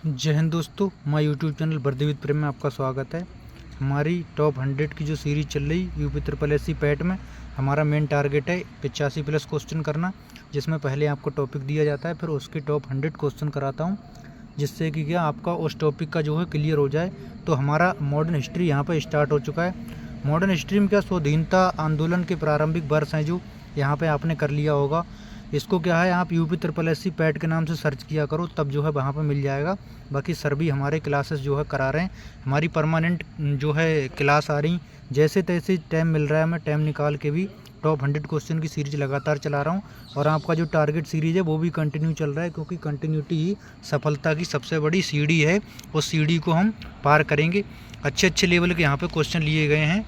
जय हिंद दोस्तों, my YouTube channel वर्दी विद प्रेम में आपका स्वागत है। हमारी टॉप 100 की जो सीरीज चल रही यूपी ट्रिपल एससी पैट में हमारा मेन टारगेट है 85+ क्वेश्चन करना, जिसमें पहले आपको टॉपिक दिया जाता है, फिर उसके टॉप 100 क्वेश्चन कराता हूं, जिससे कि क्या आपका उस टॉपिक का जो है क्लियर हो जाए। तो हमारा मॉडर्न हिस्ट्री यहाँ पर स्टार्ट हो चुका है। मॉडर्न हिस्ट्री में क्या स्वाधीनता आंदोलन के प्रारंभिक वर्ष हैं जो यहाँ पर आपने कर लिया होगा। इसको क्या है, आप यूपी ट्रिपल एससी पैट के नाम से सर्च किया करो, तब जो है वहाँ पर मिल जाएगा। बाकी सर भी हमारे क्लासेस जो है करा रहे हैं, हमारी परमानेंट जो है क्लास आ रही, जैसे तैसे टाइम मिल रहा है मैं टाइम निकाल के भी टॉप 100 क्वेश्चन की सीरीज लगातार चला रहा हूँ। और आपका जो टारगेट सीरीज है वो भी कंटिन्यू चल रहा है, क्योंकि कंटिन्यूटी ही सफलता की सबसे बड़ी सीढ़ी है। उस सीढ़ी को हम पार करेंगे। अच्छे अच्छे लेवल के यहाँ पे क्वेश्चन लिए गए हैं,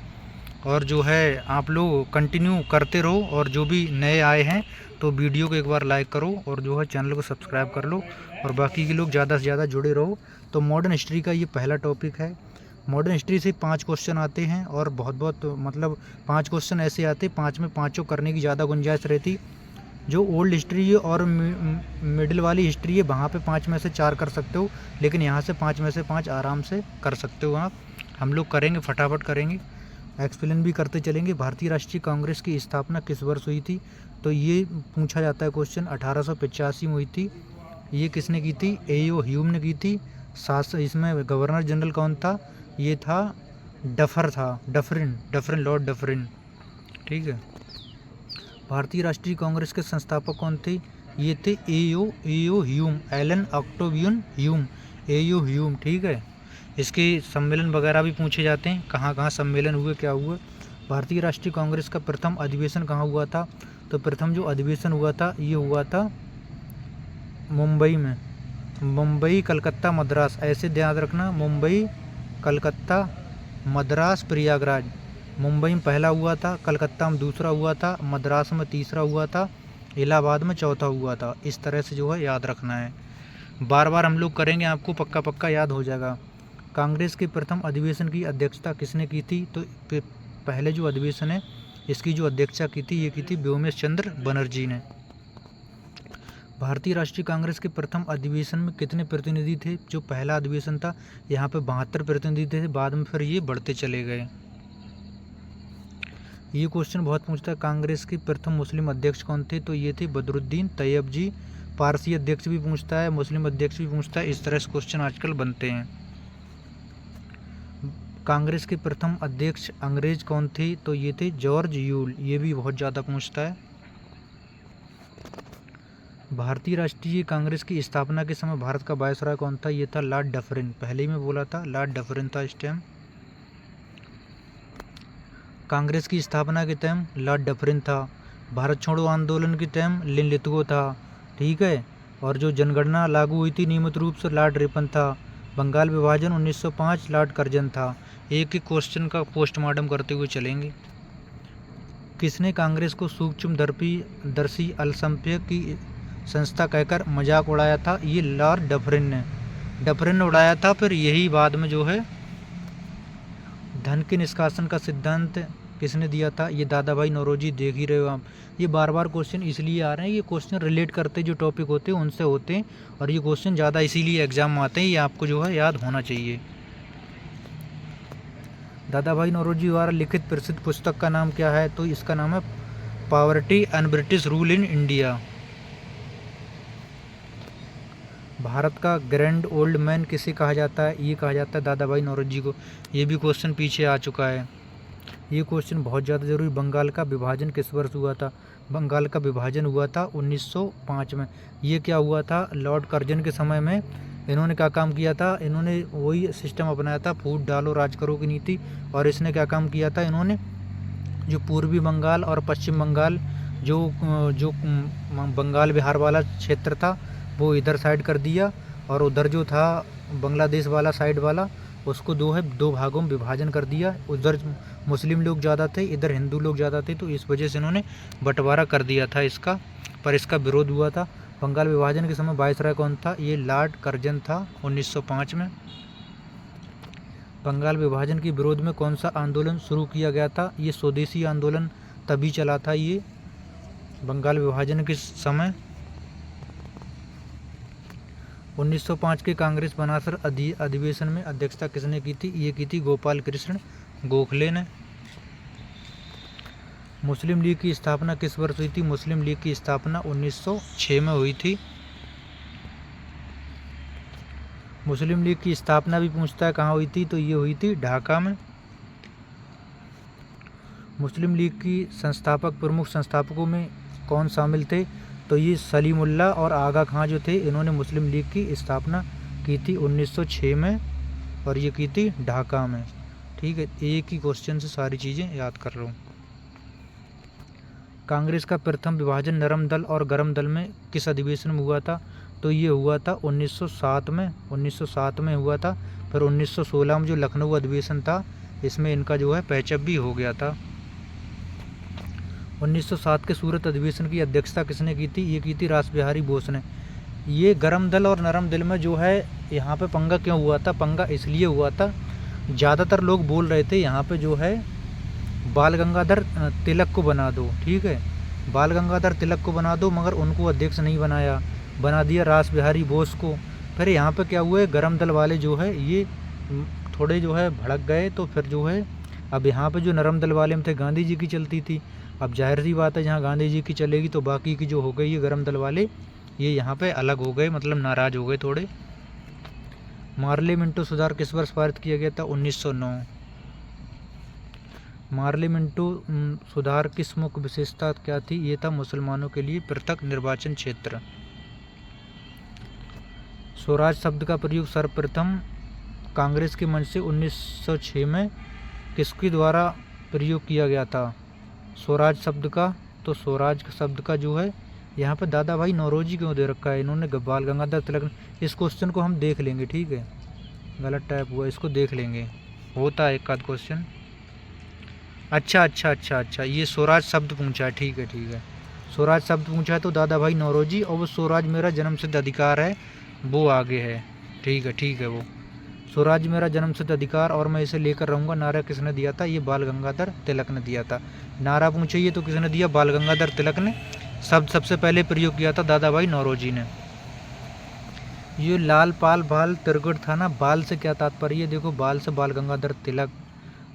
और जो है आप लोग कंटिन्यू करते रहो। और जो भी नए आए हैं तो वीडियो को एक बार लाइक करो, और जो है चैनल को सब्सक्राइब कर लो, और बाकी के लोग ज़्यादा से ज़्यादा जुड़े रहो। तो मॉडर्न हिस्ट्री का ये पहला टॉपिक है। मॉडर्न हिस्ट्री से 5 क्वेश्चन आते हैं, और बहुत मतलब 5 क्वेश्चन ऐसे आते, 5 में 5 करने की ज़्यादा गुंजाइश रहती। जो ओल्ड हिस्ट्री है और मिडिल वाली हिस्ट्री है, वहाँ पे 5 में से 4 कर सकते हो, लेकिन यहाँ से 5 में से 5 आराम से कर सकते हो आप। हम लोग करेंगे, फटाफट करेंगे, एक्सप्लेन भी करते चलेंगे। भारतीय राष्ट्रीय कांग्रेस की स्थापना किस वर्ष हुई थी? तो ये पूछा जाता है क्वेश्चन। 1885 में हुई थी। ये किसने की थी? ए.ओ. ह्यूम ने की थी। इसमें गवर्नर जनरल कौन था? ये था डफरिन, लॉर्ड डफरिन। ठीक है। भारतीय राष्ट्रीय कांग्रेस के संस्थापक कौन थे? ये थे A O. Hume, Allan Octavian Hume, A O. Hume. ठीक है। इसके सम्मेलन वगैरह भी पूछे जाते हैं, कहाँ कहाँ सम्मेलन हुए, क्या हुआ। भारतीय राष्ट्रीय कांग्रेस का प्रथम अधिवेशन कहाँ हुआ था? तो प्रथम जो अधिवेशन हुआ था ये हुआ था मुंबई में। मुंबई, कलकत्ता, मद्रास, ऐसे ध्यान रखना। मुंबई, कलकत्ता, मद्रास, प्रयागराज। मुंबई में पहला हुआ था, कलकत्ता में दूसरा हुआ था, मद्रास में तीसरा हुआ था, इलाहाबाद में चौथा हुआ था। इस तरह से जो है याद रखना है। बार बार हम लोग करेंगे, आपको पक्का पक्का याद हो जाएगा। कांग्रेस के प्रथम अधिवेशन की अध्यक्षता किसने की थी? तो पहले जो अधिवेशन है इसकी जो अध्यक्षता की थी ये की थी व्योमेश चंद्र बनर्जी ने। भारतीय राष्ट्रीय कांग्रेस के प्रथम अधिवेशन में कितने प्रतिनिधि थे? जो पहला अधिवेशन था यहाँ पे 72 प्रतिनिधि थे, बाद में फिर ये बढ़ते चले गए। ये क्वेश्चन बहुत पूछता है। कांग्रेस के प्रथम मुस्लिम अध्यक्ष कौन थे? तो ये थे बदरुद्दीन तैयब जी। पारसी अध्यक्ष भी पूछता है, मुस्लिम अध्यक्ष भी पूछता है। इस तरह से क्वेश्चन आजकल बनते हैं। कांग्रेस के प्रथम अध्यक्ष अंग्रेज कौन थे? तो ये थे जॉर्ज यूल। ये भी बहुत ज़्यादा पूछता है। भारतीय राष्ट्रीय कांग्रेस की स्थापना के समय भारत का वायसराय कौन था? ये था लॉर्ड डफरिन। पहले ही मैं बोला था, लॉर्ड डफरिन था इस टाइम। कांग्रेस की स्थापना के टाइम लॉर्ड डफरिन था। भारत छोड़ो आंदोलन के टाइम लिनलिथगो था। ठीक है। और जो जनगणना लागू हुई थी नियमित रूप से, लॉर्ड रिपन था। बंगाल विभाजन 1905, लॉर्ड कर्जन था। एक एक क्वेश्चन का पोस्टमार्टम करते हुए चलेंगे। किसने कांग्रेस को सूक्ष्मदर्शी अल्पसंख्यक की संस्था कहकर मजाक उड़ाया था? ये लॉर्ड डफरिन ने उड़ाया था। फिर यही बाद में जो है धन के निष्कासन का सिद्धांत किसने दिया था? ये दादा भाई नौरोजी। देख ही रहे हो आप। ये बार बार क्वेश्चन इसलिए आ रहे हैं, ये क्वेश्चन रिलेट करते जो टॉपिक होते हैं उनसे होते हैं, और ये क्वेश्चन ज़्यादा इसीलिए एग्जाम में आते हैं। ये आपको जो है याद होना चाहिए। दादा भाई नौरोजी द्वारा लिखित प्रसिद्ध पुस्तक का नाम क्या है? तो इसका नाम है poverty and British rule in India. Bharat का ग्रैंड ओल्ड मैन किसे कहा जाता है? ये कहा जाता है दादा भाई नौरोजी को। ये भी क्वेश्चन पीछे आ चुका है। ये क्वेश्चन बहुत ज़्यादा जरूरी। बंगाल का विभाजन किस वर्ष हुआ था? बंगाल का विभाजन हुआ था 1905 में। ये क्या हुआ था? लॉर्ड कर्जन के समय में इन्होंने क्या काम किया था? इन्होंने वही सिस्टम अपनाया था, फूट डालो राज करो की नीति। और इसने क्या काम किया था? इन्होंने जो पूर्वी बंगाल और पश्चिम बंगाल, जो बंगाल बिहार वाला क्षेत्र था वो इधर साइड कर दिया, और उधर जो था बांग्लादेश वाला साइड वाला, उसको दो भागों में विभाजन कर दिया। उधर मुस्लिम लोग ज़्यादा थे, इधर हिंदू लोग ज़्यादा थे, तो इस वजह से इन्होंने बंटवारा कर दिया था इसका। पर इसका विरोध हुआ था। बंगाल विभाजन के समय वायसराय कौन था? ये लॉर्ड कर्जन था 1905 में। बंगाल विभाजन के विरोध में कौन सा आंदोलन शुरू किया गया था? ये स्वदेशी आंदोलन तभी चला था ये बंगाल विभाजन के समय। 1905 के कांग्रेस बनासर अधिवेशन में अध्यक्षता किसने की थी? ये की थी गोपाल कृष्ण गोखले ने। मुस्लिम लीग की स्थापना किस वर्ष हुई थी? मुस्लिम लीग की स्थापना 1906 में हुई थी। मुस्लिम लीग की स्थापना भी पूछता है कहाँ हुई थी, तो ये हुई थी ढाका में। मुस्लिम लीग की प्रमुख संस्थापकों में कौन शामिल थे? तो ये सलीमुल्लाह और आगा खां जो थे, इन्होंने मुस्लिम लीग की स्थापना की थी 1906 में, और ये की थी ढाका में। ठीक है, एक ही क्वेश्चन से सारी चीज़ें याद कर लो। कांग्रेस का प्रथम विभाजन नरम दल और गरम दल में किस अधिवेशन में हुआ था? तो ये हुआ था 1907 में हुआ था। फिर 1916 में जो लखनऊ अधिवेशन था, इसमें इनका जो है पैचअप भी हो गया था। 1907 के सूरत अधिवेशन की अध्यक्षता किसने की थी? ये की थी रास बिहारी बोस ने। ये गरम दल और नरम दल में जो है यहाँ पे पंगा क्यों हुआ था? पंगा इसलिए हुआ था, ज़्यादातर लोग बोल रहे थे यहाँ पे जो है बाल गंगाधर तिलक को बना दो। ठीक है, बाल गंगाधर तिलक को बना दो, मगर उनको अध्यक्ष नहीं बनाया, बना दिया रास बिहारी बोस को। फिर यहाँ पे क्या हुए, गरम दल वाले जो है ये थोड़े जो है भड़क गए, तो फिर जो है अब यहाँ पे जो नरम दल वाले में थे, गांधी जी की चलती थी। अब जाहिर सी बात है, जहाँ गांधी जी की चलेगी तो बाकी की जो हो गई ये गरम दल वाले, ये यहाँ पे अलग हो गए, मतलब नाराज हो गए थोड़े। मार्लियामेंटो सुधार किस वर्ष पारित किया गया था? 1909। मार्लियामेंटो सुधार किस मुख्य विशेषता क्या थी? ये था मुसलमानों के लिए पृथक निर्वाचन क्षेत्र। स्वराज शब्द का प्रयोग सर्वप्रथम कांग्रेस के मंच से 1906 में किसके द्वारा प्रयोग किया गया था? स्वराज शब्द का, तो स्वराज शब्द का जो है यहाँ पे दादा भाई नौरोजी क्यों दे रखा है इन्होंने? बाल गंगाधर तिलक। इस क्वेश्चन को हम देख लेंगे, ठीक है, गलत टाइप हुआ, इसको देख लेंगे, होता है एक आध क्वेश्चन। अच्छा, ये स्वराज शब्द पूछा है, ठीक है, स्वराज शब्द पूछा है तो दादा भाई नौरोजी, और वो स्वराज मेरा जन्मसिद्ध अधिकार है वो आगे है। ठीक है, वो स्वराज मेरा जन्मसिद्ध अधिकार और मैं इसे लेकर रहूँगा, नारा किसने दिया था? ये बाल गंगाधर तिलक ने दिया था। नारा पूछिए तो किसने दिया? बाल गंगाधर तिलक ने। शब्द सबसे पहले प्रयोग किया था दादा भाई नौरोजी ने। ये लाल पाल बाल तिरगुट था ना, बाल से क्या तात्पर्य? देखो, बाल से बाल गंगाधर तिलक,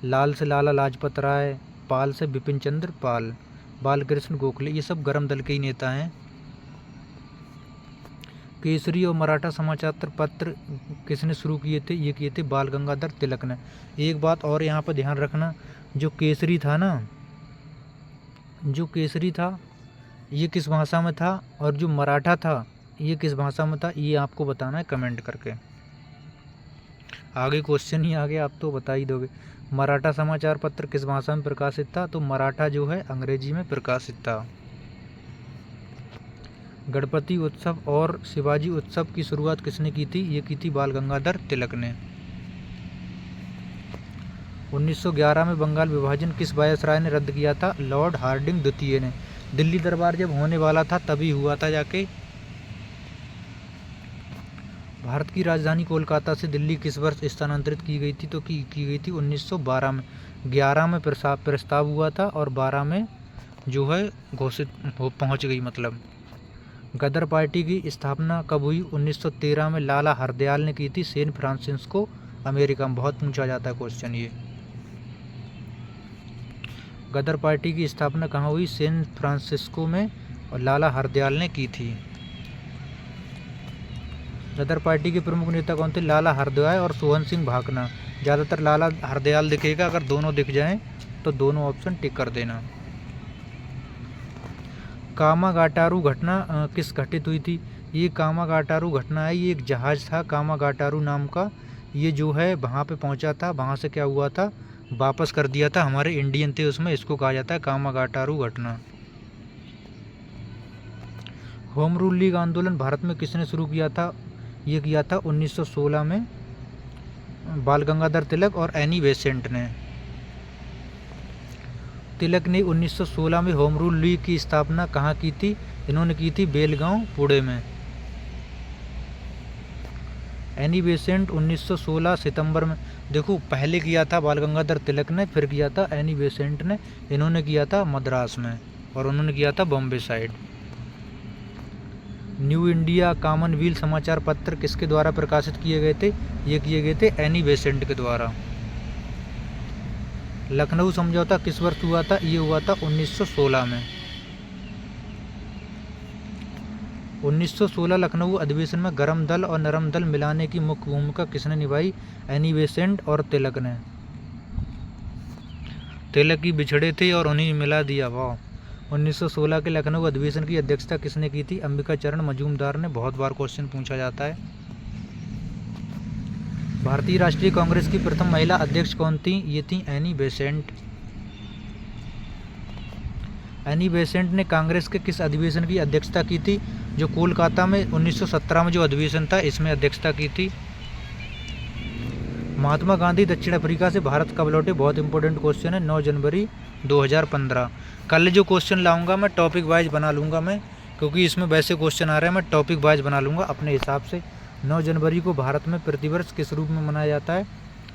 लाल से लाला लाजपत राय, पाल से बिपिन चंद्र पाल, बाल कृष्ण गोखले, ये सब गरम दल के ही नेता हैं। केसरी और मराठा समाचार पत्र किसने शुरू किए थे? ये किए थे बाल गंगाधर तिलक ने। एक बात और यहाँ पर ध्यान रखना, जो केसरी था ना, जो केसरी था ये किस भाषा में था, और जो मराठा था ये किस भाषा में था, ये आपको बताना है कमेंट करके। आगे क्वेश्चन ही आगे आप तो बता ही दोगे। मराठा समाचार पत्र किस भाषा में प्रकाशित था? तो मराठा जो है अंग्रेजी में प्रकाशित था। गणपति उत्सव और शिवाजी उत्सव की शुरुआत किसने की थी? ये की थी बाल गंगाधर तिलक ने। 1911 में बंगाल विभाजन किस वायसराय ने रद्द किया था? लॉर्ड हार्डिंग द्वितीय ने। दिल्ली दरबार जब होने वाला था तभी हुआ था जाके। भारत की राजधानी कोलकाता से दिल्ली किस वर्ष स्थानांतरित की गई थी? तो की गई थी 1912 में। 11 में प्रस्ताव हुआ था और 12 में जो है घोषित पहुंच गई। मतलब गदर पार्टी की स्थापना कब हुई? 1913 में लाला हरदयाल ने की थी सैन फ्रांसिस्को अमेरिका में। बहुत पूछा जाता है क्वेश्चन ये। गदर पार्टी की स्थापना कहाँ हुई? सैन फ्रांसिस्को में, और लाला हरदयाल ने की थी। गदर पार्टी के प्रमुख नेता कौन थे? लाला हरदयाल और सोहन सिंह भाकना। ज़्यादातर लाला हरदयाल दिखेगा, अगर दोनों दिख जाएं तो दोनों ऑप्शन टिक कर देना। कामागाटारू घटना किस घटित हुई थी? ये कामागाटारू घटना है, ये एक जहाज़ था कामागाटारू नाम का, ये जो है वहाँ पे पहुँचा था, वहाँ से क्या हुआ था, वापस कर दिया था, हमारे इंडियन थे उसमें, इसको कहा जाता है कामागाटारू घटना। होम रूल लीग आंदोलन भारत में किसने शुरू किया था? ये किया था 1916 में बाल गंगाधर तिलक और एनी बेसेंट ने। तिलक ने 1916 में होम रूल लीग की स्थापना कहाँ की थी? इन्होंने की थी बेलगांव पुणे में। एनी बेसेंट 1916 सितंबर में। देखो, पहले किया था बाल गंगाधर तिलक ने, फिर किया था एनी बेसेंट ने। इन्होंने किया था मद्रास में और उन्होंने किया था Bombay side. New India, Commonwealth समाचार पत्र किसके द्वारा प्रकाशित किए गए थे? ये किए गए थे एनी बेसेंट के द्वारा। लखनऊ समझौता किस वर्ष हुआ था? ये हुआ था 1916 में। 1916 लखनऊ अधिवेशन में गरम दल और नरम दल मिलाने की मुख्य भूमिका किसने निभाई? एनी बेसेंट और तिलक ने। तिलक ही बिछड़े थे और उन्हीं मिला दिया। वाह। 1916 के लखनऊ अधिवेशन की अध्यक्षता किसने की थी? अंबिका चरण मजूमदार ने। बहुत बार क्वेश्चन पूछा जाता है। भारतीय राष्ट्रीय कांग्रेस की प्रथम महिला अध्यक्ष कौन थी? ये थी एनी बेसेंट। एनी बेसेंट ने कांग्रेस के किस अधिवेशन की अध्यक्षता की थी? जो कोलकाता में 1917 में जो अधिवेशन था, इसमें अध्यक्षता की थी। महात्मा गांधी दक्षिण अफ्रीका से भारत कब लौटे? बहुत इंपॉर्टेंट क्वेश्चन है। 9 जनवरी 2015। कल जो क्वेश्चन लाऊंगा मैं टॉपिक वाइज बना लूँगा मैं, क्योंकि इसमें वैसे क्वेश्चन आ रहे हैं, मैं टॉपिक वाइज बना लूँगा अपने हिसाब से। 9 जनवरी को भारत में प्रतिवर्ष किस रूप में मनाया जाता है?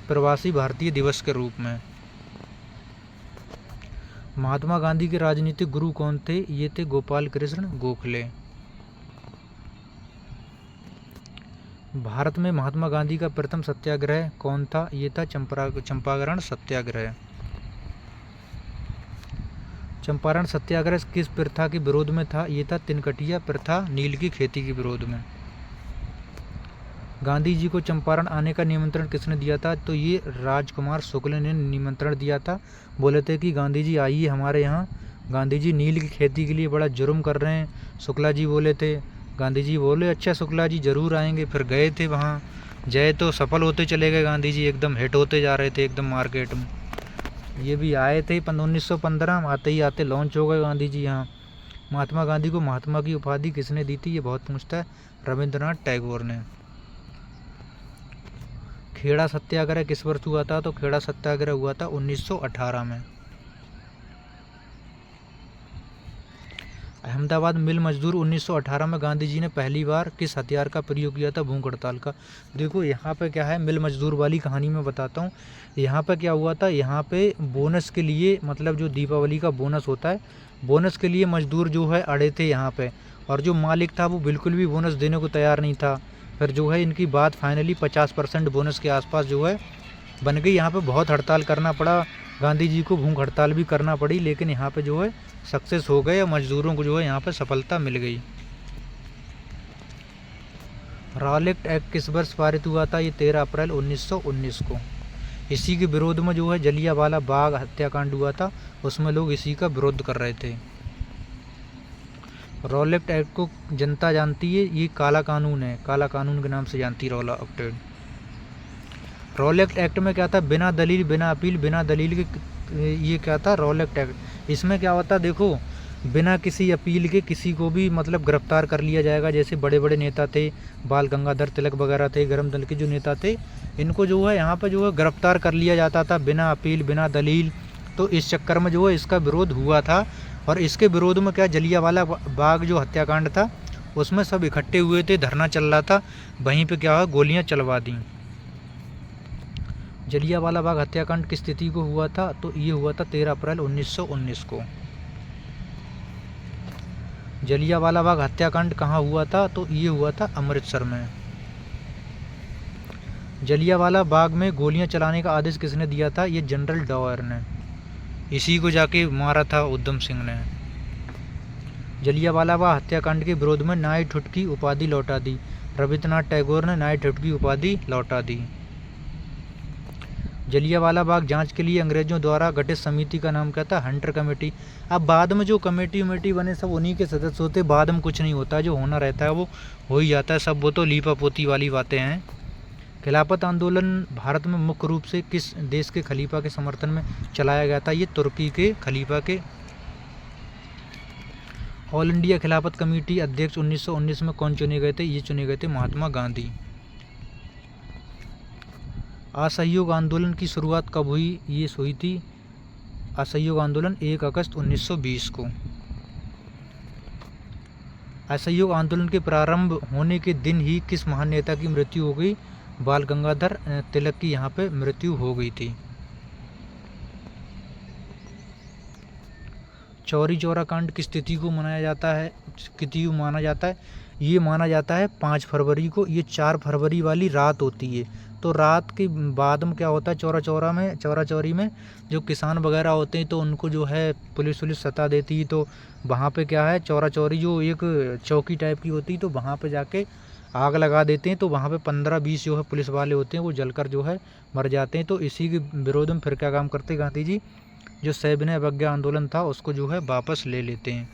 प्रवासी भारतीय दिवस के रूप में। महात्मा गांधी के राजनीतिक गुरु कौन थे? ये थे गोपाल कृष्ण गोखले। भारत में महात्मा गांधी का प्रथम सत्याग्रह कौन था? ये था चंपारण सत्याग्रह। चंपारण सत्याग्रह किस प्रथा के विरोध में था? ये था तिनकटिया प्रथा, नील की खेती के विरोध में। गांधी जी को चंपारण आने का निमंत्रण किसने दिया था? तो ये राजकुमार शुक्ल ने निमंत्रण दिया था। बोले थे कि गांधी जी आइए हमारे यहाँ, गांधी जी नील की खेती के लिए बड़ा जुर्म कर रहे हैं। शुक्ला जी बोले थे। गांधी जी बोले अच्छा शुक्ला जी ज़रूर आएंगे। फिर गए थे वहाँ, जय तो सफल होते चले गए। गांधी जी एकदम हिट होते जा रहे थे एकदम मार्केट में। ये भी आए थे 1915 में, आते ही आते लॉन्च हो गए गांधी जी यहाँ। महात्मा गांधी को महात्मा की उपाधि किसने दी थी? ये बहुत पूछता है। रविंद्रनाथ टैगोर ने। खेड़ा सत्याग्रह किस वर्ष हुआ था? तो खेड़ा सत्याग्रह हुआ था 1918 में। अहमदाबाद मिल मजदूर 1918 में गांधी जी ने पहली बार किस हथियार का प्रयोग किया था? भूख हड़ताल का। देखो यहाँ पे क्या है, मिल मजदूर वाली कहानी में बताता हूँ। यहाँ पे क्या हुआ था, यहाँ पे बोनस के लिए, मतलब जो दीपावली का बोनस होता है, बोनस के लिए मजदूर जो है अड़े थे यहाँ पे, और जो मालिक था वो बिल्कुल भी बोनस देने को तैयार नहीं था। फिर जो है इनकी बात फाइनली 50% बोनस के आसपास जो है बन गई। यहाँ पे बहुत हड़ताल करना पड़ा, गांधी जी को भूख हड़ताल भी करना पड़ी, लेकिन यहाँ पे जो है सक्सेस हो गए और मजदूरों को जो है यहाँ पे सफलता मिल गई। रॉलेट एक्ट किस वर्ष पारित हुआ था? ये 13 अप्रैल 1919 को। इसी के विरोध में जो है जलियांवाला बाग हत्याकांड हुआ था, उसमें लोग इसी का विरोध कर रहे थे। रॉलेट एक्ट को जनता जानती है, ये काला कानून है, काला कानून के नाम से जानती है रॉलेट एक्ट। रॉलेट एक्ट में क्या था? बिना दलील, बिना अपील, बिना दलील के, ये क्या था? Rowlatt act. इसमें क्या होता, देखो बिना किसी अपील के किसी को भी मतलब गिरफ्तार कर लिया जाएगा। जैसे बड़े बड़े नेता थे, बाल गंगाधर तिलक वगैरह थे, गरम दल के जो नेता थे, इनको जो है यहाँ पर जो है गिरफ्तार कर लिया जाता था बिना अपील, बिना दलील। तो इस चक्कर में जो है इसका विरोध हुआ था। और इसके विरोध में क्या, जलियांवाला बाग जो हत्याकांड था उसमें सब इकट्ठे हुए थे, धरना चल रहा था, वहीं पे क्या हुआ, गोलियां चलवा दी। जलियांवाला बाग हत्याकांड किस तिथि को हुआ था? तो ये हुआ था 13 अप्रैल 1919 को। जलियांवाला बाग हत्याकांड कहाँ हुआ था? तो ये हुआ था अमृतसर में। जलियांवाला बाग में गोलियां चलाने का आदेश किसने दिया था? ये जनरल डायर ने। इसी को जाके मारा था उधम सिंह ने। जलियांवाला बाग हत्याकांड के विरोध में नाइटहुड की उपाधि लौटा दी। रविंद्रनाथ टैगोर ने नाइटहुड की उपाधि लौटा दी। जलियांवाला बाग जांच के लिए अंग्रेजों द्वारा गठित समिति का नाम क्या था? Hunter committee. अब बाद में जो कमेटी बने सब उन्हीं के सदस्य होते, बाद में कुछ नहीं होता, जो होना रहता है वो हो ही जाता है सब। वो तो लीपा पोती वाली बातें हैं। खिलाफत आंदोलन भारत में मुख्य रूप से किस देश के खलीफा के समर्थन में चलाया गया था? ये तुर्की के खलीफा के। ऑल इंडिया खिलाफत कमेटी अध्यक्ष 1919 में कौन चुने गए थे? ये चुने गए थे महात्मा गांधी। असहयोग आंदोलन की शुरुआत कब हुई? ये हुई थी असहयोग आंदोलन 1 अगस्त 1920 को। असहयोग आंदोलन के प्रारंभ होने के दिन ही किस महान नेता की मृत्यु हो गई? बाल गंगाधर तिलक की यहाँ पे मृत्यु हो गई थी। चौरी चौरा कांड किस तिथि को माना जाता है? ये माना जाता है 5 फरवरी को। ये 4 फरवरी वाली रात होती है। तो रात के बाद में क्या होता है, चौरा चौरी में जो किसान वगैरह होते हैं तो उनको जो है पुलिस सता देती है। तो वहाँ पे क्या है, चौरा चौरी जो एक चौकी टाइप की होती है, तो वहाँ पे जाके आग लगा देते हैं। तो वहाँ पे 15-20 जो है पुलिस वाले होते हैं वो जलकर जो है मर जाते हैं। तो इसी के विरोध में फिर क्या काम करते हैं गांधी जी, जो सविनय अवज्ञा आंदोलन था उसको जो है वापस ले लेते हैं।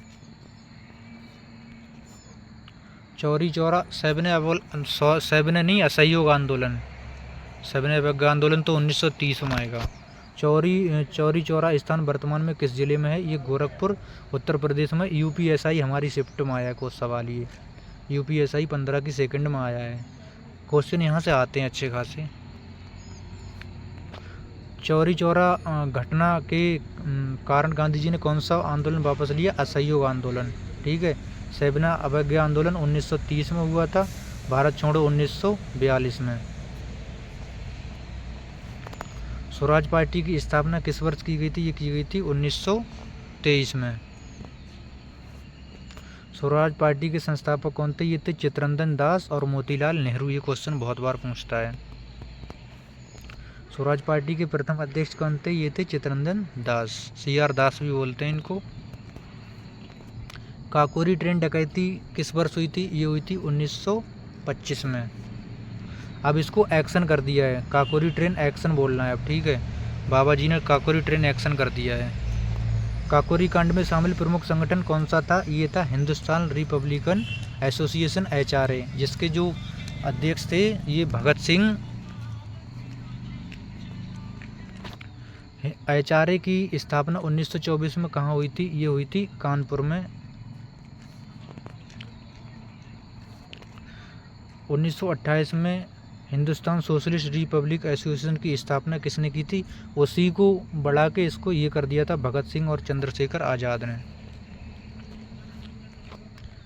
चौरी चौरा असहयोग आंदोलन, सविनय अवज्ञा आंदोलन तो 1930 में आएगा। चौरी चौरा स्थान वर्तमान में किस जिले में है? ये गोरखपुर उत्तर प्रदेश में। यूपीएसआई हमारी शिफ्ट में आया है सवाल, ये यूपीएसआई 15 की सेकंड में आया है। क्वेश्चन यहाँ से आते हैं अच्छे खासे। चौरी चौरा घटना के कारण गांधी जी ने कौन सा आंदोलन वापस लिया? असहयोग आंदोलन। ठीक है। सविनय अवज्ञा आंदोलन 1930 में हुआ था। भारत छोड़ो 1942 में। स्वराज पार्टी की स्थापना किस वर्ष की गई थी? ये की गई थी 1923 में। स्वराज पार्टी के संस्थापक कौन थे? ये थे चित्तरंजन दास और मोतीलाल नेहरू। ये क्वेश्चन बहुत बार पूछता है। स्वराज पार्टी के प्रथम अध्यक्ष कौन थे? ये थे चित्तरंजन दास, CR दास भी बोलते हैं इनको। काकोरी ट्रेन डकैती किस वर्ष हुई थी? ये हुई थी 1925 में। अब इसको एक्शन कर दिया है, काकोरी ट्रेन एक्शन बोलना है अब। ठीक है, बाबा जी ने काकोरी ट्रेन एक्शन कर दिया है। काकोरी कांड में शामिल प्रमुख संगठन कौन सा था? ये था हिंदुस्तान रिपब्लिकन एसोसिएशन HRA, जिसके जो अध्यक्ष थे ये भगत सिंह। HRA की स्थापना 1924 में कहाँ हुई थी? ये हुई थी कानपुर में। 1928 में हिंदुस्तान सोशलिस्ट रिपब्लिक एसोसिएशन की स्थापना किसने की थी? उसी को बढ़ा के इसको ये कर दिया था भगत सिंह और चंद्रशेखर आज़ाद ने।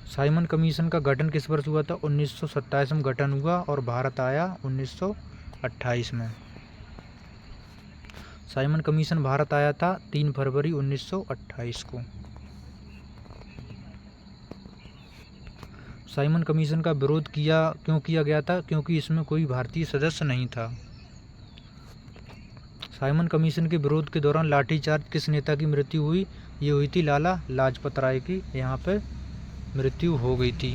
साइमन कमीशन का गठन किस वर्ष हुआ था? 1927 में गठन हुआ और भारत आया 1928 में। साइमन कमीशन भारत आया था 3 फरवरी 1928 को। साइमन कमीशन का विरोध क्यों किया गया था? क्योंकि इसमें कोई भारतीय सदस्य नहीं था। साइमन कमीशन के विरोध के दौरान लाठीचार्ज किस नेता की मृत्यु हुई? ये हुई थी लाला लाजपत राय की। यहाँ पे मृत्यु हो गई थी।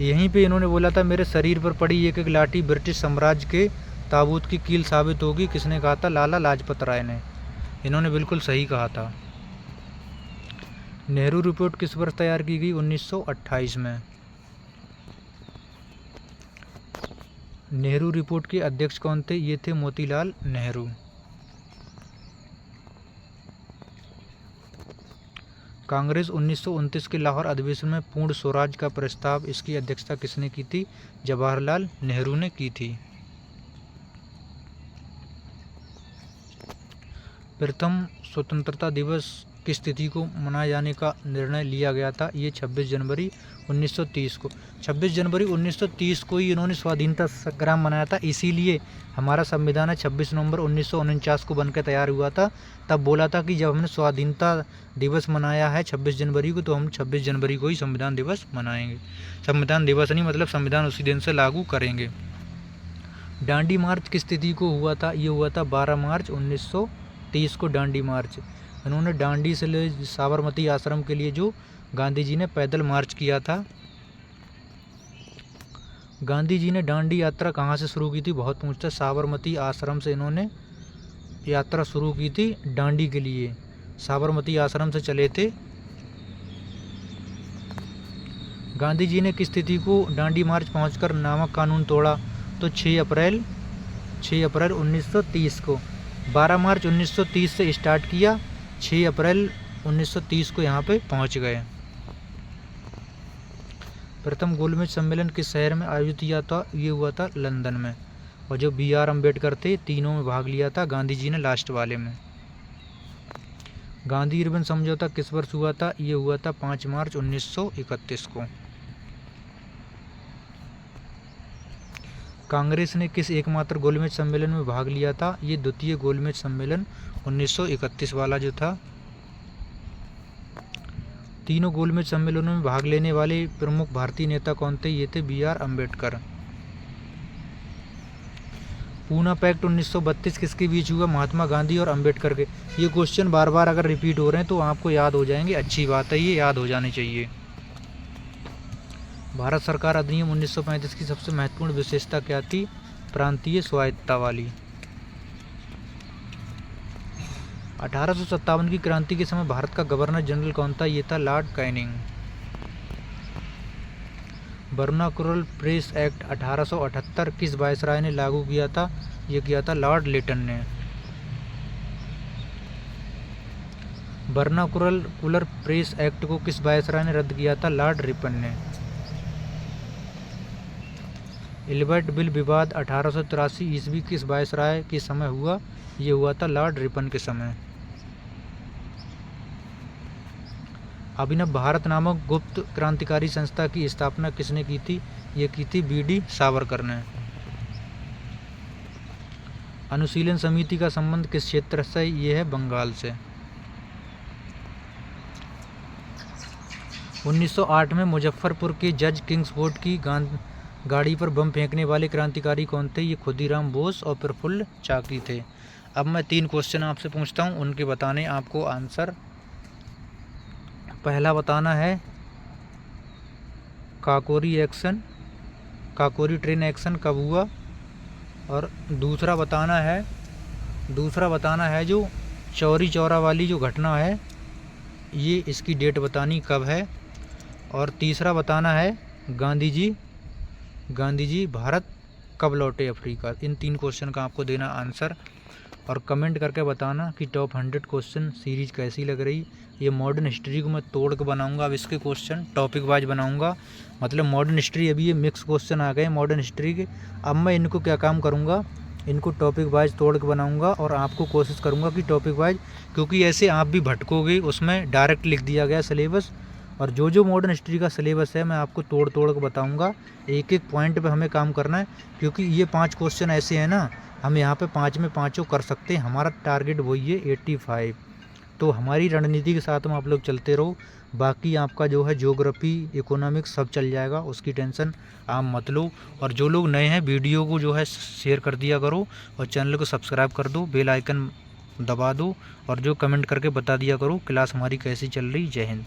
यहीं पे इन्होंने बोला था मेरे शरीर पर पड़ी एक एक लाठी ब्रिटिश साम्राज्य के ताबूत की कील साबित होगी। किसने कहा था? लाला लाजपत राय ने। इन्होंने बिल्कुल सही कहा था। नेहरू रिपोर्ट किस वर्ष तैयार की गई? 1928 में। नेहरू रिपोर्ट के अध्यक्ष कौन थे? ये थे मोतीलाल नेहरू। कांग्रेस 1929 के लाहौर अधिवेशन में पूर्ण स्वराज का प्रस्ताव, इसकी अध्यक्षता किसने की थी? जवाहरलाल नेहरू ने की थी। प्रथम स्वतंत्रता दिवस किस तिथि को मनाए जाने का निर्णय लिया गया था? ये 26 जनवरी 1930 को। 26 जनवरी 1930 को ही इन्होंने स्वाधीनता संग्राम मनाया था। इसीलिए हमारा संविधान है 26 नवंबर 1949 को बनकर तैयार हुआ था। तब बोला था कि जब हमने स्वाधीनता दिवस मनाया है 26 जनवरी को, तो हम 26 जनवरी को ही संविधान दिवस मनाएंगे। संविधान दिवस नहीं, मतलब संविधान उसी दिन से लागू करेंगे। डांडी मार्च किस तिथि को हुआ था? ये हुआ था 12 मार्च 1930 को डांडी मार्च। इन्होंने डांडी से ले साबरमती आश्रम के लिए जो गांधी जी ने पैदल मार्च किया था। गांधी जी ने डांडी यात्रा कहाँ से शुरू की थी? बहुत पूछता है। साबरमती आश्रम से इन्होंने यात्रा शुरू की थी डांडी के लिए। साबरमती आश्रम से चले थे। गांधी जी ने किस तिथि को डांडी मार्च पहुंचकर नामक कानून तोड़ा? तो 6 अप्रैल 1930 को। 12 मार्च 1930 से स्टार्ट किया, 6 अप्रैल 1930 को यहाँ पे पहुँच गए। प्रथम गोलमेज सम्मेलन किस शहर में आयोजित किया था? ये हुआ था लंदन में। और जो BR अम्बेडकर थे, तीनों में भाग लिया था, गांधी जी ने लास्ट वाले में। गांधी इरविन समझौता किस वर्ष हुआ था? ये हुआ था 5 मार्च 1931 को। कांग्रेस ने किस एकमात्र गोलमेज सम्मेलन में भाग लिया था? ये द्वितीय गोलमेज सम्मेलन 1931 वाला जो था। तीनों गोलमेज सम्मेलनों में भाग लेने वाले प्रमुख भारतीय नेता कौन थे? ये थे B R Ambedkar. Poona pact 1932 किसके बीच हुआ? महात्मा गांधी और अम्बेडकर के। ये क्वेश्चन बार बार अगर रिपीट हो रहे हैं तो आपको याद हो जाएंगे, अच्छी बात है, ये याद हो जाने चाहिए। भारत सरकार अधिनियम 1935 की सबसे महत्वपूर्ण विशेषता क्या थी? प्रांतीय स्वायत्तता वाली। 1857 की क्रांति के समय भारत का गवर्नर जनरल कौन था? ये था Lord Canning. Vernacular press act 1878 किस वायसराय ने लागू किया था? ये किया था लॉर्ड लिटन ने। वर्नाकुलर प्रेस एक्ट को किस वायसराय ने रद्द किया था? लॉर्ड रिपन ने। इल्बर्ट बिल विवाद 1883 ईस्वी किस वायसराय के समय हुआ? ये हुआ था लॉर्ड रिपन के समय। अभिनव भारत नामक गुप्त क्रांतिकारी संस्था की स्थापना किसने की थी? ये की थी बी.डी. सावरकर ने। अनुशीलन समिति का संबंध किस क्षेत्र से? ये है बंगाल से। 1908 में मुजफ्फरपुर के जज किंग्सफोर्ड की गाड़ी पर बम फेंकने वाले क्रांतिकारी कौन थे? ये खुदीराम बोस और प्रफुल्ल चाकी थे। अब मैं 3 क्वेश्चन आपसे पूछता हूँ, उनके बताने आपको आंसर। पहला बताना है काकोरी ट्रेन एक्शन कब हुआ, और दूसरा बताना है जो चौरी चौरा वाली जो घटना है, ये इसकी डेट बतानी कब है, और तीसरा बताना है गांधी जी भारत कब लौटे अफ्रीका। इन 3 क्वेश्चन का आपको देना आंसर, और कमेंट करके बताना कि टॉप 100 क्वेश्चन सीरीज़ कैसी लग रही। ये मॉडर्न हिस्ट्री को मैं तोड़ के बनाऊंगा, अब इसके क्वेश्चन टॉपिक वाइज बनाऊंगा। मतलब मॉडर्न हिस्ट्री अभी ये मिक्स क्वेश्चन आ गए मॉडर्न हिस्ट्री के। अब मैं इनको क्या काम करूंगा, इनको टॉपिक वाइज तोड़ के बनाऊंगा, और आपको कोशिश करूंगा कि टॉपिक वाइज, क्योंकि ऐसे आप भी भटकोगे, उसमें डायरेक्ट लिख दिया गया सिलेबस, और जो मॉडर्न हिस्ट्री का सिलेबस है मैं आपको तोड़ के बताऊँगा। एक एक पॉइंट पर हमें काम करना है, क्योंकि ये 5 क्वेश्चन ऐसे हैं ना, हम यहाँ पे 5 में 5 कर सकते हैं। हमारा टारगेट वही है 85। तो हमारी रणनीति के साथ में आप लोग चलते रहो, बाकी आपका जो है ज्योग्राफी, इकोनॉमिक्स सब चल जाएगा, उसकी टेंशन आप मत लो। और जो लोग नए हैं वीडियो को जो है शेयर कर दिया करो, और चैनल को सब्सक्राइब कर दो, बेल आइकन दबा दो, और जो कमेंट करके बता दिया करो क्लास हमारी कैसी चल रही। जय हिंद।